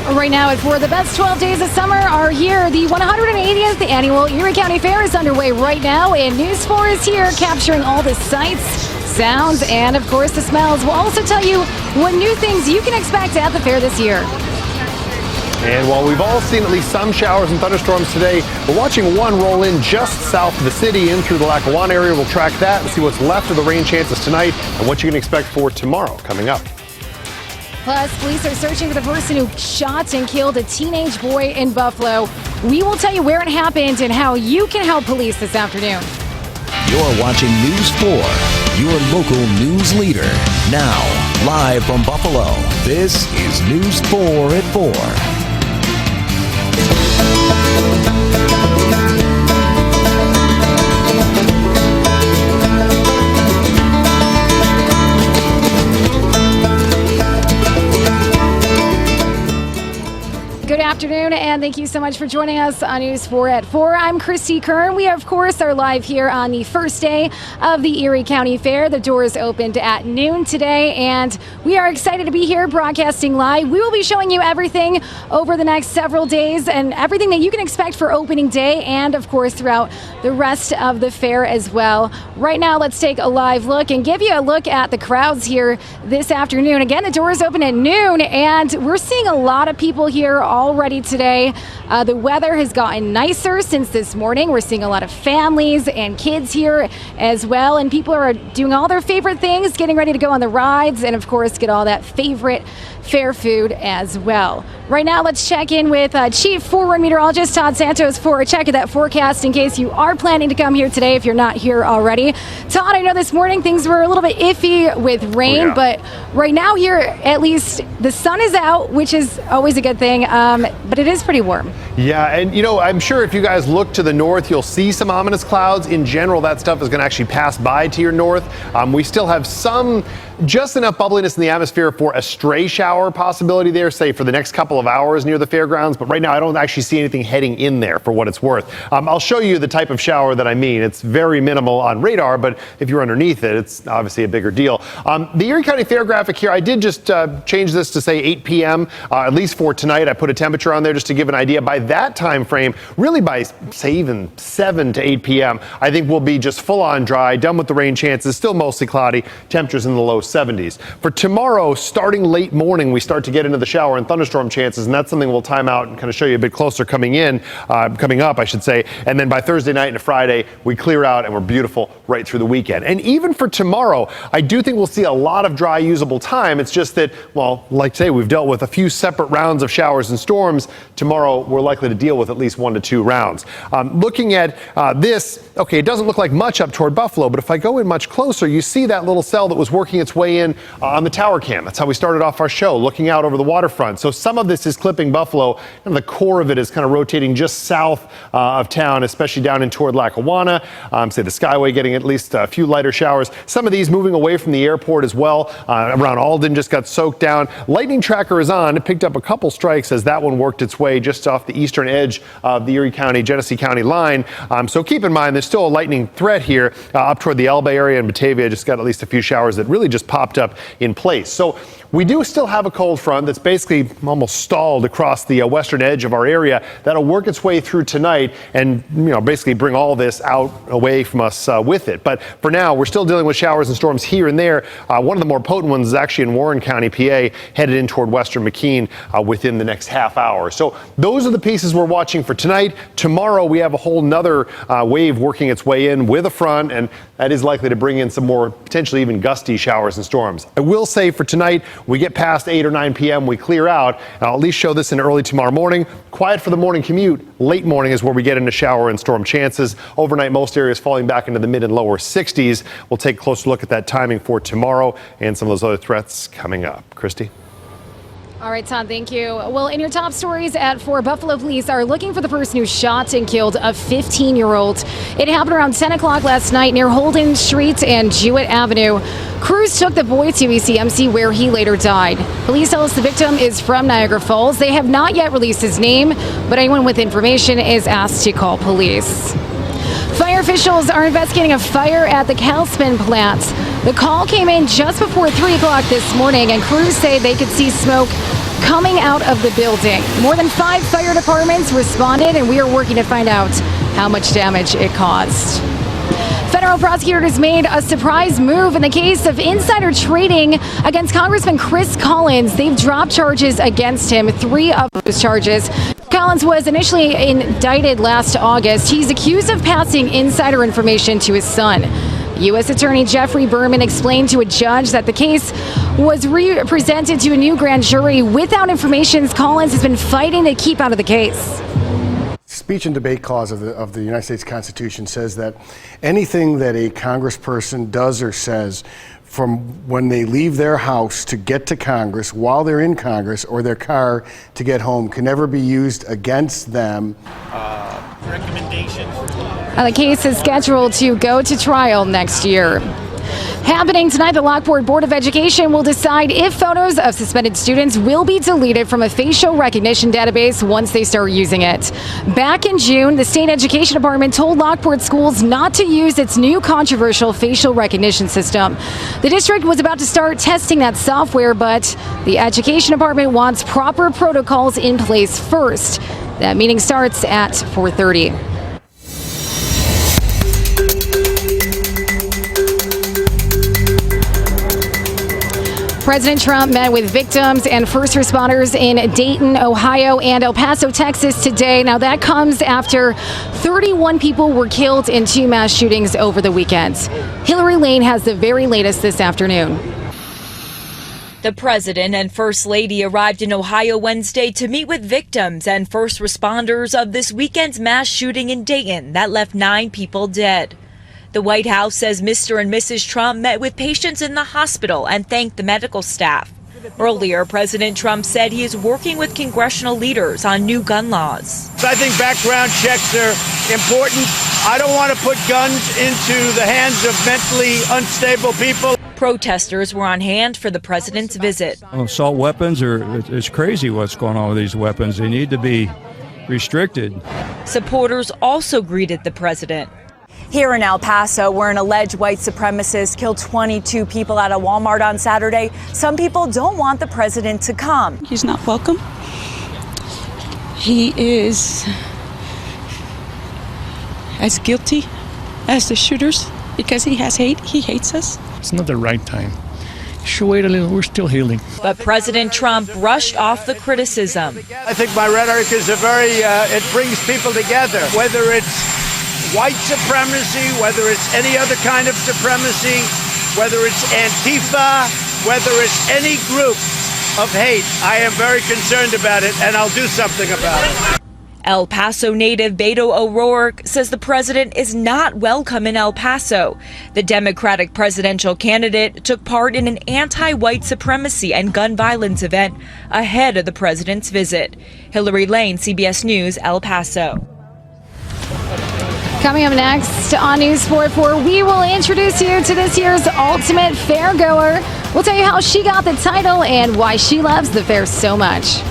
Right now at 4, the best 12 days of summer are here. The 180th Annual Erie County Fair is underway right now, and News 4 is here capturing all the sights, sounds, and of course the smells. We'll also tell you what new things you can expect at the fair this year. And while we've all seen at least some showers and thunderstorms today, we're watching one roll in just south of the city in through the Lackawanna area. We'll track that and see what's left of the rain chances tonight and what you can expect for tomorrow coming up. Plus, police are searching for the person who shot and killed a teenage boy in Buffalo. We will tell you where it happened and how you can help police this afternoon. You're watching News 4, your local news leader. Now, live from Buffalo, this is News 4 at 4. Good afternoon, and thank you so much for joining us on News 4 at 4. I'm Christy Kern. We, of course, are live here on the first day of the Erie County Fair. The doors opened at noon today, and we are excited to be here broadcasting live. We will be showing you everything over the next several days and everything that you can expect for opening day and, of course, throughout the rest of the fair as well. Right now, let's take a live look and give you a look at the crowds here this afternoon. Again, the doors open at noon, and we're seeing a lot of people here already today. The weather has gotten nicer since this morning. We're seeing a lot of families and kids here as well, and people are doing all their favorite things, getting ready to go on the rides, and of course get all that favorite fair food as well. Right now, let's check in with Chief Forward Meteorologist Todd Santos for a check of that forecast in case you are planning to come here today if you're not here already. Todd, I know this morning things were a little bit iffy with rain, but right now here, at least the sun is out, which is always a good thing, but it is pretty warm. Yeah, and you know, I'm sure if you guys look to the north, you'll see some ominous clouds. In general, that stuff is going to actually pass by to your north. We still have just enough bubbliness in the atmosphere for a stray shower possibility there, say for the next couple of hours near the fairgrounds. But right now, I don't actually see anything heading in there for what it's worth. I'll show you the type of shower that I mean. It's very minimal on radar, but if you're underneath it, it's obviously a bigger deal. The Erie County Fair graphic here, I did just change this to say 8 p.m., at least for tonight. I put a temperature on there just to give an idea. By that time frame, really by, say, even 7 to 8 p.m., I think we'll be just full on dry, done with the rain chances, still mostly cloudy, temperatures in the low 70s. For tomorrow, starting late morning, we start to get into the shower and thunderstorm chances, and that's something we'll time out and kind of show you a bit closer coming up, I should say. And then by Thursday night into Friday, we clear out and we're beautiful right through the weekend. And even for tomorrow, I do think we'll see a lot of dry, usable time. It's just that, well, like today, we've dealt with a few separate rounds of showers and storms. Tomorrow, we're likely to deal with at least 1 to 2 rounds. Looking at this, okay, it doesn't look like much up toward Buffalo, but if I go in much closer, you see that little cell that was working its way in on the tower cam. That's how we started off our show, looking out over the waterfront. So some of this is clipping Buffalo, and the core of it is kind of rotating just south of town, especially down in toward Lackawanna. Say the Skyway getting at least a few lighter showers. Some of these moving away from the airport as well. Around Alden just got soaked down. Lightning tracker is on. It picked up a couple strikes as that one worked its way just off the eastern edge of the Erie County, Genesee County line. So keep in mind, there's still a lightning threat here up toward the Elba area, and Batavia just got at least a few showers that really just popped up in place. So we do still have a cold front that's basically almost stalled across the western edge of our area. That'll work its way through tonight and, basically bring all this out away from us with it. But for now, we're still dealing with showers and storms here and there. One of the more potent ones is actually in Warren County, PA, headed in toward western McKean within the next half hour. So those are the pieces we're watching for tonight. Tomorrow, we have a whole nother wave working its way in with a front, and that is likely to bring in some more potentially even gusty showers and storms. I will say for tonight, we get past 8 or 9 p.m., we clear out, and I'll at least show this in early tomorrow morning. Quiet for the morning commute. Late morning is where we get into shower and storm chances. Overnight, most areas falling back into the mid and lower 60s. We'll take a closer look at that timing for tomorrow and some of those other threats coming up. Christy? All right, Todd, thank you. Well, in your top stories at 4, Buffalo police are looking for the person who shot and killed a 15-year-old. It happened around 10 o'clock last night near Holden Street and Jewett Avenue. Crews took the boy to ECMC where he later died. Police tell us the victim is from Niagara Falls. They have not yet released his name, but anyone with information is asked to call police. Fire officials are investigating a fire at the Calspin plant. The call came in just before 3 o'clock this morning, and crews say they could see smoke coming out of the building. More than 5 fire departments responded, and we are working to find out how much damage it caused. Federal prosecutors made a surprise move in the case of insider trading against Congressman Chris Collins. They've dropped charges against him, 3 of those charges. Collins was initially indicted last August. He's accused of passing insider information to his son. U.S. Attorney Jeffrey Berman explained to a judge that the case was presented to a new grand jury without information Collins has been fighting to keep out of the case. Speech and debate clause of the United States Constitution says that anything that a congressperson does or says from when they leave their house to get to Congress, while they're in Congress, or their car to get home, can never be used against them. Recommendations. The case is scheduled to go to trial next year. Happening tonight, the Lockport Board of Education will decide if photos of suspended students will be deleted from a facial recognition database once they start using it. Back in June, the state education department told Lockport schools not to use its new controversial facial recognition system. The district was about to start testing that software, but the education department wants proper protocols in place first. That meeting starts at 4:30. President Trump met with victims and first responders in Dayton, Ohio, and El Paso, Texas today. Now, that comes after 31 people were killed in 2 mass shootings over the weekend. Hillary Lane has the very latest this afternoon. The president and first lady arrived in Ohio Wednesday to meet with victims and first responders of this weekend's mass shooting in Dayton that left 9 people dead. The White House says Mr. and Mrs. Trump met with patients in the hospital and thanked the medical staff. Earlier, President Trump said he is working with congressional leaders on new gun laws. I think background checks are important. I don't want to put guns into the hands of mentally unstable people. Protesters were on hand for the president's visit. Assault weapons it's crazy what's going on with these weapons. They need to be restricted. Supporters also greeted the president. Here in El Paso, where an alleged white supremacist killed 22 people at a Walmart on Saturday, some people don't want the president to come. He's not welcome. He is as guilty as the shooters because he has hate. He hates us. It's not the right time. Should wait a little. We're still healing. But President Trump brushed off the criticism. I think my rhetoric is it brings people together, whether it's white supremacy, whether it's any other kind of supremacy, whether it's Antifa, whether it's any group of hate. I am very concerned about it, and I'll do something about it. El Paso native Beto O'Rourke says the president is not welcome in El Paso. The Democratic presidential candidate took part in an anti-white supremacy and gun violence event ahead of the president's visit. Hillary Lane, CBS News, El Paso. Coming up next on News 4 we will introduce you to this year's Ultimate Fairgoer. We'll tell you how she got the title and why she loves the fair so much.